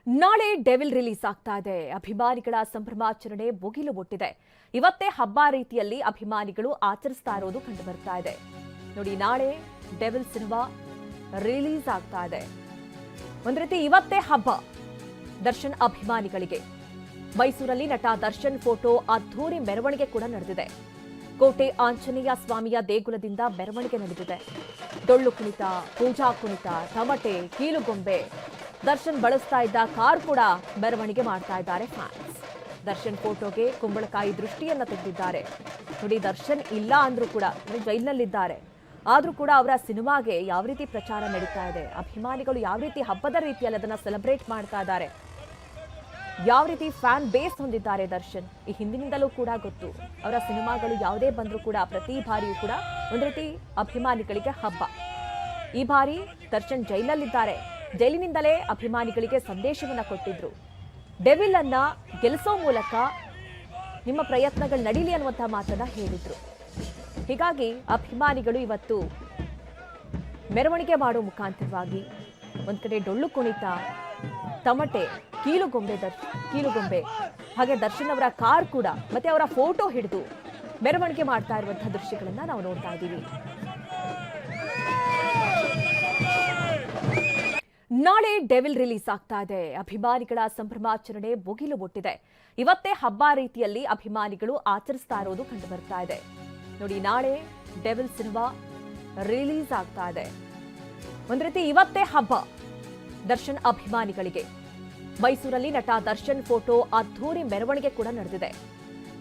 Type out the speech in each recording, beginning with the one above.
ನಾಳೆ devil release ಆಗ್ತಾ ಇದೆ. ಅಭಿಮಾನಿಗಳ ಸಂಭ್ರಮಾಚರಣೆ ಮುಗಿಲು ಮುಟ್ಟಿದೆ. ಇವತ್ತೇ ಹಬ್ಬ ರೀತಿಯಲ್ಲಿ ಅಭಿಮಾನಿಗಳು ಆಚರಿಸ್ತಾ ಇರೋದು ಕಂಡು ಬರ್ತಾ ಇದೆ. ನೋಡಿ, ನಾಳೆ ಡೆವಿಲ್ ಸಿನಿಮಾ ರಿಲೀಸ್ ಆಗ್ತಾ ಇದೆ. ಒಂದ್ ರೀತಿ ಇವತ್ತೇ ಹಬ್ಬ ದರ್ಶನ್ ಅಭಿಮಾನಿಗಳಿಗೆ. ಮೈಸೂರಲ್ಲಿ ನಟ ದರ್ಶನ್ ಫೋಟೋ ಅದ್ಧೂರಿ ಮೆರವಣಿಗೆ ಕೂಡ ನಡೆದಿದೆ. ಕೋಟೆ ಆಂಜನೇಯ ಸ್ವಾಮಿಯ ದೇಗುಲದಿಂದ ಮೆರವಣಿಗೆ ನಡೆದಿದೆ. ಡೊಳ್ಳು ಕುಣಿತ, ಪೂಜಾ ಕುಣಿತ, ತಮಟೆ, ಕೀಲುಗೊಂಬೆ, ದರ್ಶನ್ ಬಳಸ್ತಾ ಇದ್ದ ಕಾರ್ ಕೂಡ ಮೆರವಣಿಗೆ ಮಾಡ್ತಾ ಇದ್ದಾರೆ ಫ್ಯಾನ್ಸ್. ದರ್ಶನ್ ಫೋಟೋಗೆ ಕುಂಬಳಕಾಯಿ ದೃಷ್ಟಿಯನ್ನ ತೆಗೆದಿದ್ದಾರೆ. ನೋಡಿ, ದರ್ಶನ್ ಇಲ್ಲ ಅಂದ್ರೂ ಕೂಡ ಜೈಲಿನಲ್ಲಿದ್ದಾರೆ. ಆದ್ರೂ ಕೂಡ ಅವರ ಸಿನಿಮಾಗೆ ಯಾವ ರೀತಿ ಪ್ರಚಾರ ನಡೀತಾ ಇದೆ, ಅಭಿಮಾನಿಗಳು ಯಾವ ರೀತಿ ಹಬ್ಬದ ರೀತಿಯಲ್ಲಿ ಅದನ್ನ ಸೆಲೆಬ್ರೇಟ್ ಮಾಡ್ತಾ ಇದ್ದಾರೆ, ಯಾವ ರೀತಿ ಫ್ಯಾನ್ ಬೇಸ್ ಹೊಂದಿದ್ದಾರೆ ದರ್ಶನ್, ಈ ಹಿಂದಿನಿಂದಲೂ ಕೂಡ ಗೊತ್ತು. ಅವರ ಸಿನಿಮಾಗಳು ಯಾವುದೇ ಬಂದ್ರೂ ಕೂಡ ಪ್ರತಿ ಬಾರಿಯೂ ಕೂಡ ಒಂದ್ ರೀತಿ ಅಭಿಮಾನಿಗಳಿಗೆ ಹಬ್ಬ. ಈ ಬಾರಿ ದರ್ಶನ್ ಜೈಲಲ್ಲಿದ್ದಾರೆ. ಜೈಲಿನಿಂದಲೇ ಅಭಿಮಾನಿಗಳಿಗೆ ಸಂದೇಶವನ್ನ ಕೊಟ್ಟಿದ್ರು. ಡೆವಿಲ್ ಅನ್ನ ಗೆಲ್ಲಿಸೋ ಮೂಲಕ ನಿಮ್ಮ ಪ್ರಯತ್ನಗಳು ನಡೀಲಿ ಅನ್ನುವಂತಹ ಮಾತನ್ನ ಹೇಳಿದ್ರು. ಹೀಗಾಗಿ ಅಭಿಮಾನಿಗಳು ಇವತ್ತು ಮೆರವಣಿಗೆ ಮಾಡೋ ಮುಖಾಂತರವಾಗಿ ಒಂದ್ ಕಡೆ ಡೊಳ್ಳು ಕುಣಿತ, ತಮಟೆ, ಕೀಲುಗೊಂಬೆ ಹಾಗೆ ದರ್ಶನ್ ಅವರ ಕಾರ್ ಕೂಡ ಮತ್ತೆ ಅವರ ಫೋಟೋ ಹಿಡಿದು ಮೆರವಣಿಗೆ ಮಾಡ್ತಾ ಇರುವಂತಹ ದೃಶ್ಯಗಳನ್ನ ನಾವು ನೋಡ್ತಾ ಇದ್ದೀವಿ. ನಾಳೆ ಡೆವಿಲ್ ರಿಲೀಸ್ ಆಗ್ತಾ ಇದೆ. ಅಭಿಮಾನಿಗಳ ಸಂಭ್ರಮಾಚರಣೆ ಮುಗಿಲು ಮುಟ್ಟಿದೆ. ಇವತ್ತೇ ಹಬ್ಬ ರೀತಿಯಲ್ಲಿ ಅಭಿಮಾನಿಗಳು ಆಚರಿಸ್ತಾ ಇರೋದು ಕಂಡು ಬರ್ತಾ ಇದೆ. ನೋಡಿ, ನಾಳೆ ಡೆವಿಲ್ ಸಿನಿಮಾ ರಿಲೀಸ್ ಆಗ್ತಾ ಇದೆ. ಒಂದ್ ರೀತಿ ಇವತ್ತೇ ಹಬ್ಬ ದರ್ಶನ್ ಅಭಿಮಾನಿಗಳಿಗೆ. ಮೈಸೂರಲ್ಲಿ ನಟ ದರ್ಶನ್ ಫೋಟೋ ಅದ್ಧೂರಿ ಮೆರವಣಿಗೆ ಕೂಡ ನಡೆದಿದೆ.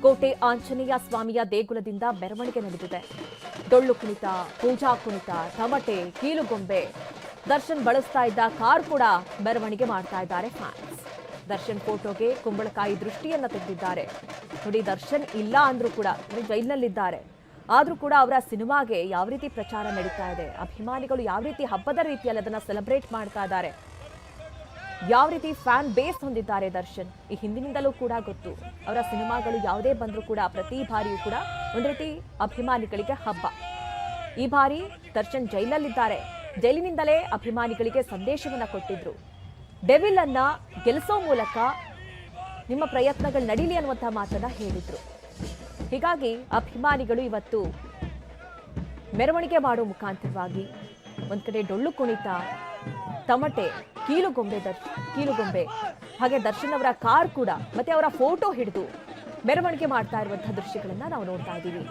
ಕೋಟೆ ಆಂಜನೇಯ ಸ್ವಾಮಿಯ ದೇಗುಲದಿಂದ ಮೆರವಣಿಗೆ ನಡೆದಿದೆ. ಡೊಳ್ಳು ಕುಣಿತ, ಪೂಜಾ ಕುಣಿತ, ತಮಟೆ, ಕೀಲುಗೊಂಬೆ, ದರ್ಶನ್ ಬಳಸ್ತಾ ಇದ್ದ ಕಾರ್ ಕೂಡ ಮೆರವಣಿಗೆ ಮಾಡ್ತಾ ಇದ್ದಾರೆ ಫ್ಯಾನ್ಸ್. ದರ್ಶನ್ ಫೋಟೋಗೆ ಕುಂಬಳಕಾಯಿ ದೃಷ್ಟಿಯನ್ನ ತೆಗೆದಿದ್ದಾರೆ. ನೋಡಿ, ದರ್ಶನ್ ಇಲ್ಲ ಅಂದ್ರೂ ಕೂಡ ಜೈಲಿನಲ್ಲಿದ್ದಾರೆ. ಆದ್ರೂ ಕೂಡ ಅವರ ಸಿನಿಮಾಗೆ ಯಾವ ರೀತಿ ಪ್ರಚಾರ ನಡೀತಾ ಇದೆ, ಅಭಿಮಾನಿಗಳು ಯಾವ ರೀತಿ ಹಬ್ಬದ ರೀತಿಯಲ್ಲಿ ಅದನ್ನ ಸೆಲೆಬ್ರೇಟ್ ಮಾಡ್ತಾ ಇದ್ದಾರೆ, ಯಾವ ರೀತಿ ಫ್ಯಾನ್ ಬೇಸ್ ಹೊಂದಿದ್ದಾರೆ ದರ್ಶನ್, ಈ ಹಿಂದಿನಿಂದಲೂ ಕೂಡ ಗೊತ್ತು. ಅವರ ಸಿನಿಮಾಗಳು ಯಾವುದೇ ಬಂದ್ರೂ ಕೂಡ ಪ್ರತಿ ಬಾರಿಯೂ ಕೂಡ ಒಂದ್ ರೀತಿ ಅಭಿಮಾನಿಗಳಿಗೆ ಹಬ್ಬ. ಈ ಬಾರಿ ದರ್ಶನ್ ಜೈಲಲ್ಲಿದ್ದಾರೆ. ಜೈಲಿನಿಂದಲೇ ಅಭಿಮಾನಿಗಳಿಗೆ ಸಂದೇಶವನ್ನ ಕೊಟ್ಟಿದ್ರು. ಡೆವಿಲ್ ಅನ್ನ ಗೆಲ್ಲಿಸೋ ಮೂಲಕ ನಿಮ್ಮ ಪ್ರಯತ್ನಗಳು ನಡೀಲಿ ಅನ್ನುವಂತಹ ಮಾತನ್ನ ಹೇಳಿದ್ರು. ಹೀಗಾಗಿ ಅಭಿಮಾನಿಗಳು ಇವತ್ತು ಮೆರವಣಿಗೆ ಮಾಡೋ ಮುಖಾಂತರವಾಗಿ ಒಂದ್ ಕಡೆ ಡೊಳ್ಳು ಕುಣಿತ, ತಮಟೆ, ಕೀಲುಗೊಂಬೆ ಹಾಗೆ ದರ್ಶನ್ ಅವರ ಕಾರ್ ಕೂಡ ಮತ್ತೆ ಅವರ ಫೋಟೋ ಹಿಡಿದು ಮೆರವಣಿಗೆ ಮಾಡ್ತಾ ಇರುವಂತಹ ದೃಶ್ಯಗಳನ್ನ ನಾವು ನೋಡ್ತಾ ಇದ್ದೀವಿ.